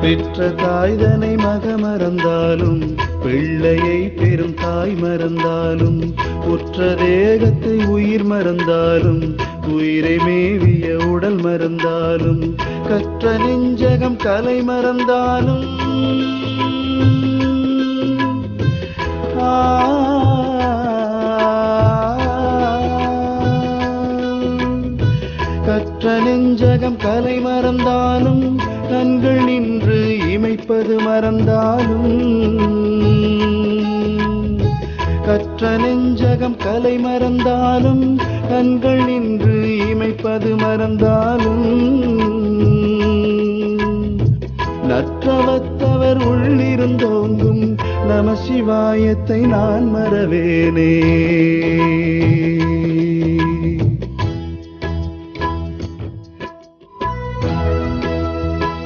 பெற்ற தாய்தனை மக மறந்தாலும் பிள்ளையை பெரும் தாய் மறந்தாலும் உற்ற தேகத்தை உயிர் மறந்தாலும் உயிரை மேவிய உடல் மறந்தாலும் கற்ற நெஞ்சகம் கலை மறந்தாலும் கற்ற நெஞ்சகம் கலை மறந்தாலும் கண்கள் நின்று இமைப்பது மறந்தாலும் கற்ற நெஞ்சகம் கலை மறந்தாலும் கண்கள் நின்று இமைப்பது மறந்தாலும் நற்றவத்தவர் உள்ளிருந்தோங்கும் நம சிவாயத்தை நான் மறவேனே.